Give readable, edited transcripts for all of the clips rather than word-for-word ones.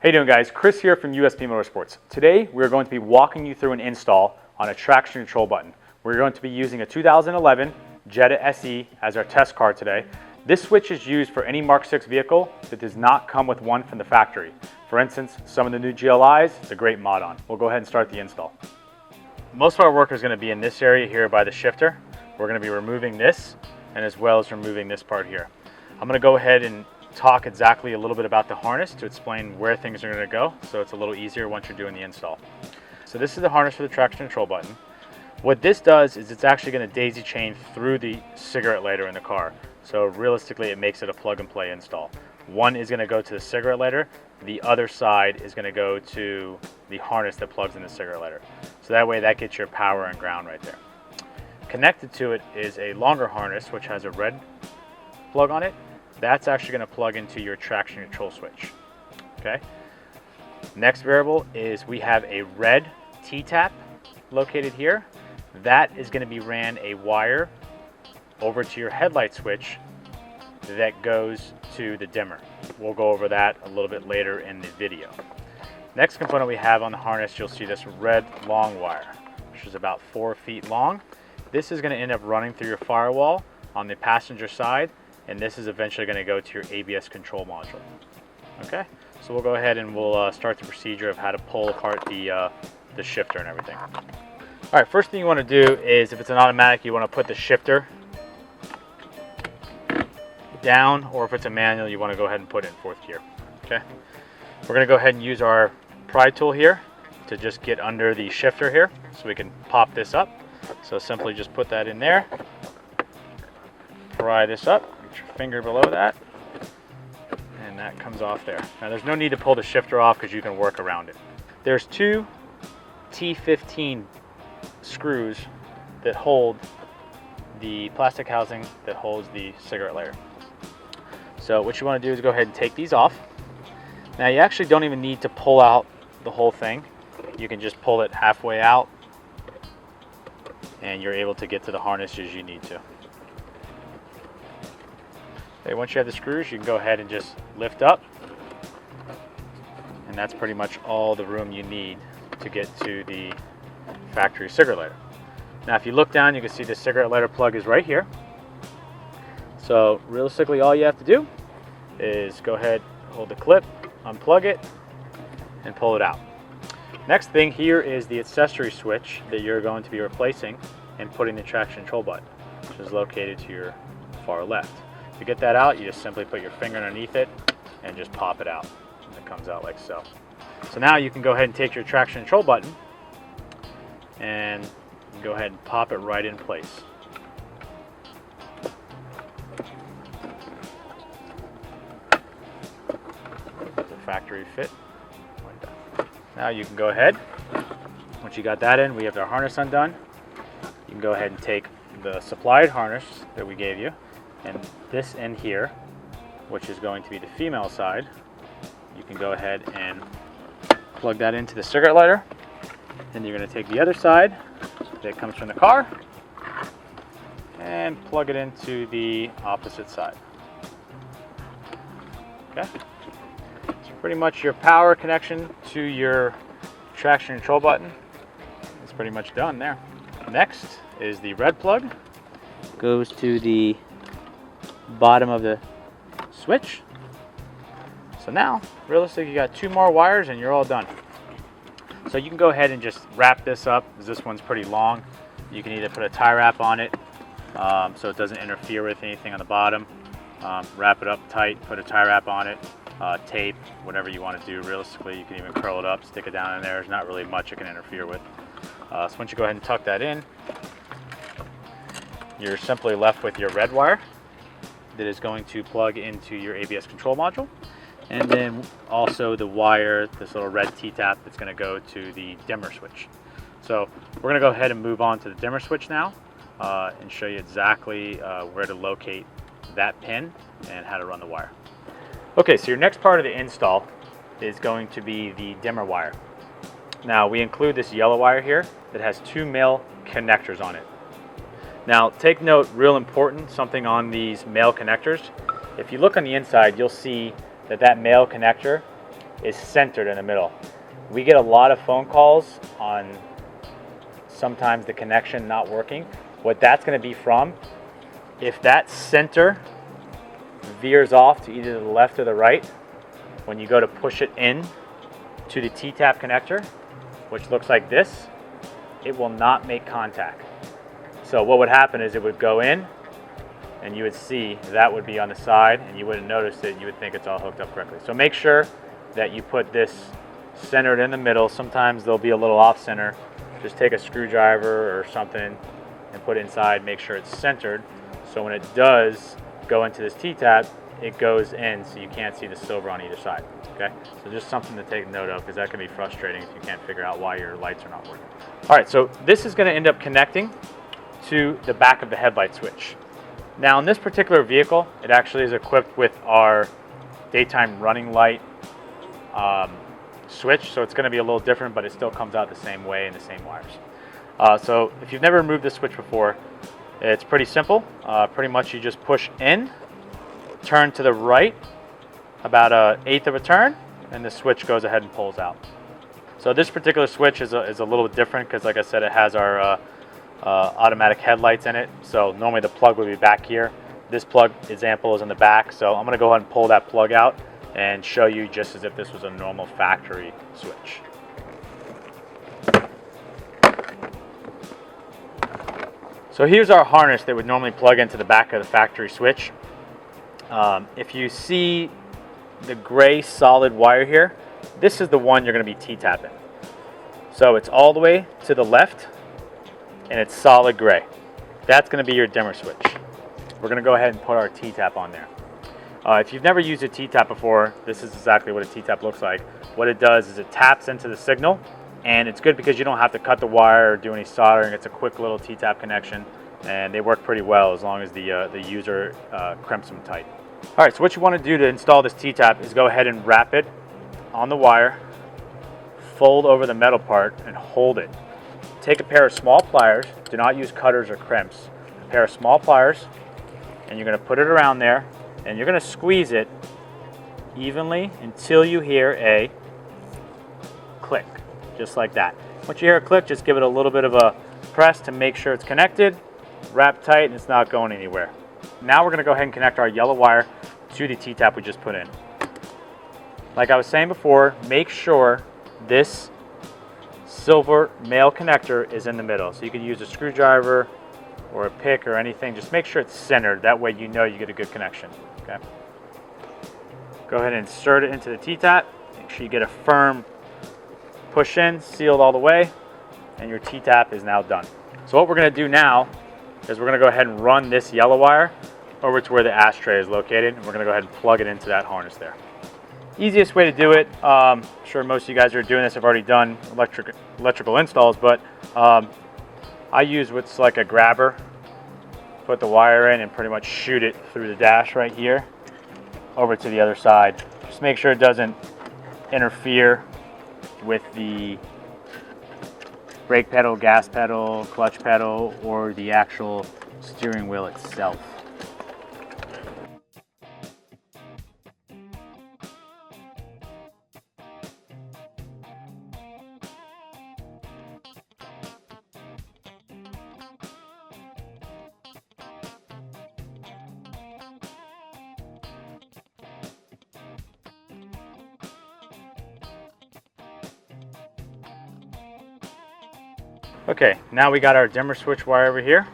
How you doing, guys? Chris here from USP Motorsports. Today we're going to be walking you through an install on a traction control button. We're going to be using a 2011 Jetta SE as our test car today. This switch is used for any Mark 6 vehicle that does not come with one from the factory. For instance, some of the new GLIs, it's a great mod on. We'll go ahead and start the install. Most of our work is going to be in this area here by the shifter. We're going to be removing this and as well as removing this part here. I'm going to go ahead and talk exactly a little bit about the harness to explain where things are going to go, so it's a little easier once you're doing the install. So this is the harness for the traction control button. What this does is it's actually going to daisy chain through the cigarette lighter in the car. So realistically it makes it a plug and play install. One is going to go to the cigarette lighter, the other side is going to go to the harness that plugs in the cigarette lighter. So that way that gets your power and ground right there. Connected to it is a longer harness which has a red plug on it. That's actually going to plug into your traction control switch. Okay. Next variable is we have a red T-tap located here. That is going to be ran a wire over to your headlight switch that goes to the dimmer. We'll go over that a little bit later in the video. Next component we have on the harness, you'll see this red long wire, which is about 4 feet long. This is going to end up running through your firewall on the passenger side, and this is eventually going to go to your ABS control module. Okay, so we'll go ahead and we'll start the procedure of how to pull apart the shifter and everything. All right, first thing you want to do is, if it's an automatic, you want to put the shifter down, or if it's a manual, you want to go ahead and put it in 4th gear. Okay, we're going to go ahead and use our pry tool here to just get under the shifter here so we can pop this up. So simply just put that in there, pry this up, get your finger below that, and that comes off there. Now there's no need to pull the shifter off because you can work around it. There's 2 T15 screws that hold the plastic housing that holds the cigarette lighter. So what you want to do is go ahead and take these off. Now you actually don't even need to pull out the whole thing. You can just pull it halfway out and you're able to get to the harness as you need to. Okay, once you have the screws, you can go ahead and just lift up, and that's pretty much all the room you need to get to the factory cigarette lighter. Now if you look down, you can see the cigarette lighter plug is right here. So realistically all you have to do is go ahead, hold the clip, unplug it, and pull it out. Next thing here is the accessory switch that you're going to be replacing and putting the traction control button, which is located to your far left. To get that out, you just simply put your finger underneath it and just pop it out. It comes out like so. So now you can go ahead and take your traction control button and go ahead and pop it right in place. It's a factory fit. Like that. Now you can go ahead, once you got that in, we have our harness undone. You can go ahead and take the supplied harness that we gave you, and this end here, which is going to be the female side, you can go ahead and plug that into the cigarette lighter. Then you're going to take the other side that comes from the car and plug it into the opposite side. Okay, so pretty much your power connection to your traction control button is pretty much done there. Next is the red plug. Goes to the bottom of the switch. So now, realistically, you got 2 more wires and you're all done. So you can go ahead and just wrap this up, because this one's pretty long. You can either put a tie wrap on it so it doesn't interfere with anything on the bottom. Wrap it up tight, put a tie wrap on it, tape, whatever you want to do. Realistically, you can even curl it up, stick it down in there. There's not really much it can interfere with. So once you go ahead and tuck that in, you're simply left with your red wire that is going to plug into your ABS control module, and then also the wire, this little red T-tap, that's going to go to the dimmer switch. So we're going to go ahead and move on to the dimmer switch now and show you exactly where to locate that pin and how to run the wire. Okay, so your next part of the install is going to be the dimmer wire. Now we include this yellow wire here that has 2 male connectors on it. Now take note, real important, something on these male connectors. If you look on the inside, you'll see that that male connector is centered in the middle. We get a lot of phone calls on sometimes the connection not working. What that's going to be from, if that center veers off to either the left or the right, when you go to push it in to the T-tap connector, which looks like this, it will not make contact. So what would happen is it would go in, and you would see that would be on the side, and you wouldn't notice it. You would think it's all hooked up correctly. So make sure that you put this centered in the middle. Sometimes they'll be a little off center. Just take a screwdriver or something and put it inside. Make sure it's centered. So when it does go into this T-tap, it goes in so you can't see the silver on either side. Okay? So just something to take note of, because that can be frustrating if you can't figure out why your lights are not working. All right, so this is going to end up connecting to the back of the headlight switch. Now in this particular vehicle, it actually is equipped with our daytime running light switch, so it's going to be a little different, but it still comes out the same way and the same wires. So if you've never removed this switch before, it's pretty simple. Pretty much you just push in, turn to the right about 1/8 of a turn, and the switch goes ahead and pulls out. So this particular switch is a little different because, like I said, it has our automatic headlights in it. So normally the plug would be back here. This plug example is in the back, so I'm going to go ahead and pull that plug out and show you just as if this was a normal factory switch. So here's our harness that would normally plug into the back of the factory switch. If you see the gray solid wire here, this is the one you're going to be T-tapping. So it's all the way to the left and it's solid gray. That's going to be your dimmer switch. We're going to go ahead and put our T-tap on there. If you've never used a T-tap before, this is exactly what a T-tap looks like. What it does is it taps into the signal, and it's good because you don't have to cut the wire or do any soldering. It's a quick little T-tap connection, and they work pretty well as long as the user crimps them tight. All right, so what you want to do to install this T-tap is go ahead and wrap it on the wire, fold over the metal part, and hold it. Take a pair of small pliers. Do not use cutters or crimps. A pair of small pliers, and you're going to put it around there, and you're going to squeeze it evenly until you hear a click, just like that. Once you hear a click, just give it a little bit of a press to make sure it's connected, wrap tight, and it's not going anywhere. Now we're going to go ahead and connect our yellow wire to the T-tap we just put in. Like I was saying before, make sure this silver male connector is in the middle. So you can use a screwdriver or a pick or anything. Just make sure it's centered. That way you know you get a good connection. Okay. Go ahead and insert it into the T-tap. Make sure you get a firm push in, sealed all the way, and your T-tap is now done. So what we're going to do now is we're going to go ahead and run this yellow wire over to where the ashtray is located, and we're going to go ahead and plug it into that harness there. Easiest way to do it, I'm sure most of you guys who are doing this have already done electrical installs, but I use what's like a grabber. Put the wire in and pretty much shoot it through the dash right here over to the other side. Just make sure it doesn't interfere with the brake pedal, gas pedal, clutch pedal, or the actual steering wheel itself. Okay, now we got our dimmer switch wire over here.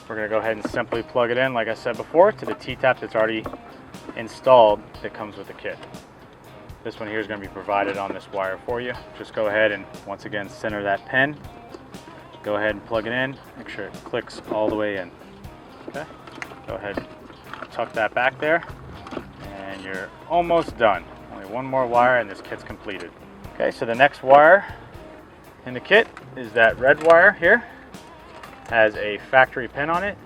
We're going to go ahead and simply plug it in, like I said before, to the T-tap that's already installed that comes with the kit. This one here is going to be provided on this wire for you. Just go ahead and once again center that pin. Go ahead and plug it in. Make sure it clicks all the way in. Okay, go ahead and tuck that back there, and you're almost done. Only one more wire and this kit's completed. Okay, so the next wire in the kit is that red wire here. Has a factory pin on it,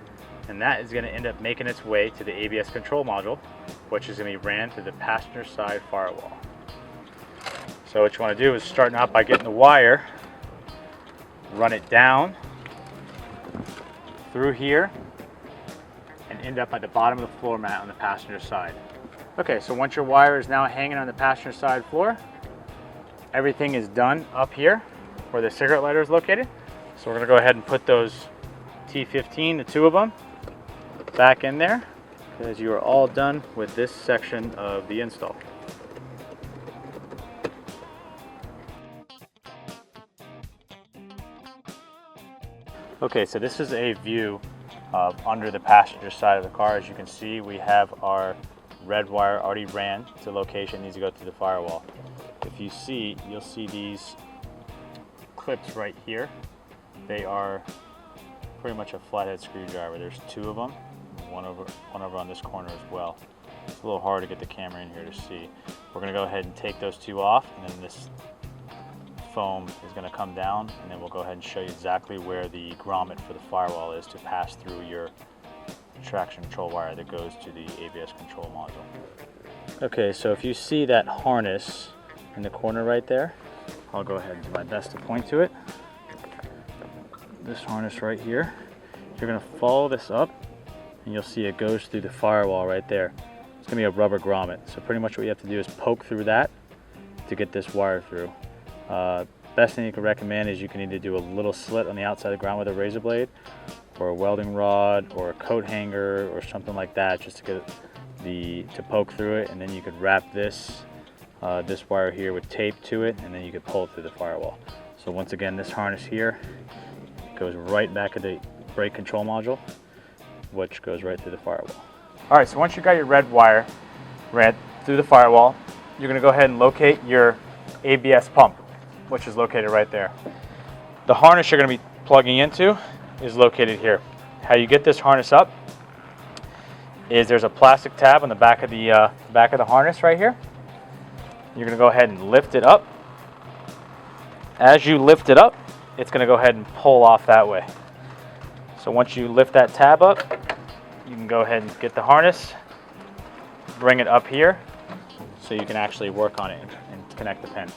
and that is going to end up making its way to the ABS control module, which is going to be ran through the passenger side firewall. So what you want to do is starting out by getting the wire, run it down through here, and end up at the bottom of the floor mat on the passenger side. Okay, so once your wire is now hanging on the passenger side floor, everything is done up here where the cigarette lighter is located. So we're gonna go ahead and put those T15, the two of them, back in there, because you are all done with this section of the install. Okay, so this is a view of under the passenger side of the car. As you can see, we have our red wire already ran to location, needs to go through the firewall. If you see, you'll see these clips right here. They are pretty much a flathead screwdriver. There's two of them, one over on this corner as well. It's a little hard to get the camera in here to see. We're gonna go ahead and take those two off, and then this foam is going to come down, and then we'll go ahead and show you exactly where the grommet for the firewall is to pass through your traction control wire that goes to the ABS control module. Okay, so if you see that harness in the corner right there, I'll go ahead and do my best to point to it. This harness right here, you're going to follow this up, and you'll see it goes through the firewall right there. It's going to be a rubber grommet, so pretty much what you have to do is poke through that to get this wire through. Best thing you can recommend is you can either do a little slit on the outside of the ground with a razor blade, or a welding rod, or a coat hanger, or something like that, just to get to poke through it. And then you could wrap this wire here with tape to it, and then you could pull it through the firewall. So once again, this harness here goes right back at the brake control module, which goes right through the firewall. All right, so once you got your red wire ran through the firewall, you're going to go ahead and locate your ABS pump, which is located right there. The harness you're going to be plugging into is located here. How you get this harness up is there's a plastic tab on the back of the harness right here. You're going to go ahead and lift it up. As you lift it up, it's going to go ahead and pull off that way. So once you lift that tab up, you can go ahead and get the harness, bring it up here so you can actually work on it and connect the pin.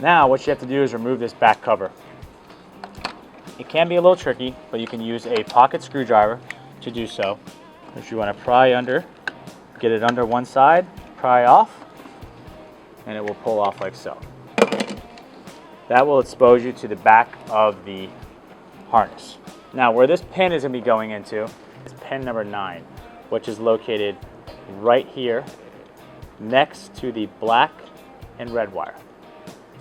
Now what you have to do is remove this back cover. It can be a little tricky, but you can use a pocket screwdriver to do so. If you want to pry under, get it under one side, pry off, and it will pull off like so. That will expose you to the back of the harness. Now where this pin is going to be going into is pin number 9, which is located right here next to the black and red wire.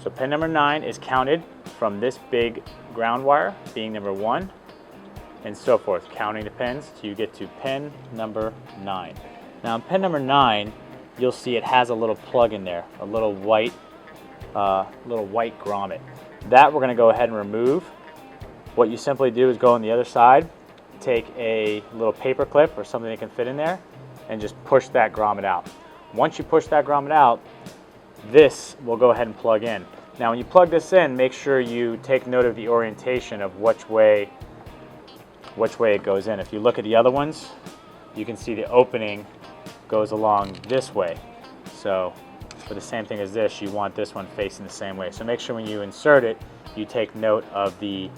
So pin number 9 is counted from this big ground wire being number 1, and so forth, counting the pins till you get to pin number 9. Now in pin number 9, you'll see it has a little plug in there, a little white grommet. That we're going to go ahead and remove. What you simply do is go on the other side, take a little paper clip or something that can fit in there, and just push that grommet out. Once you push that grommet out, this will go ahead and plug in. Now when you plug this in, make sure you take note of the orientation of which way it goes in. If you look at the other ones, you can see the opening goes along this way. So for the same thing as this, you want this one facing the same way. So make sure when you insert it, you take note of the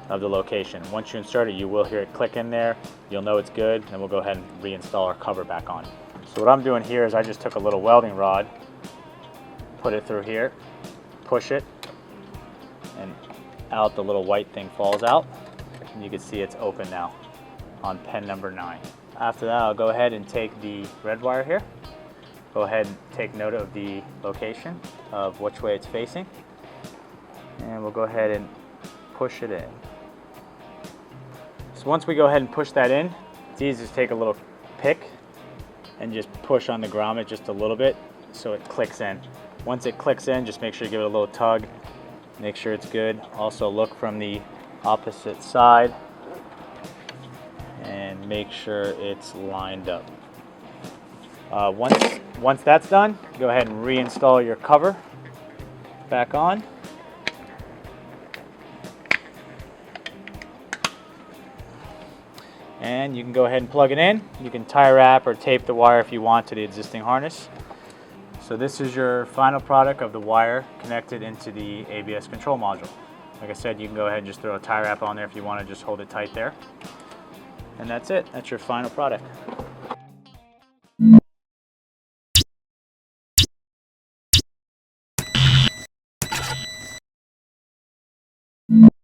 location. Once you insert it, you will hear it click in there. You'll know it's good, and we'll go ahead and reinstall our cover back on. So what I'm doing here is I just took a little welding rod, put it through here, push it, and out the little white thing falls out. And you can see it's open now on pin number 9. After that, I'll go ahead and take the red wire here. Go ahead and take note of the location of which way it's facing. And we'll go ahead and push it in. So once we go ahead and push that in, it's easy to take a little pick and just push on the grommet just a little bit so it clicks in. Once it clicks in, just make sure you give it a little tug, make sure it's good. Also look from the opposite side and make sure it's lined up. Once that's done, go ahead and reinstall your cover back on. And you can go ahead and plug it in. You can tie wrap or tape the wire if you want to the existing harness. So this is your final product of the wire connected into the ABS control module. Like I said, you can go ahead and just throw a tie wrap on there if you want to just hold it tight there. And that's it. That's your final product.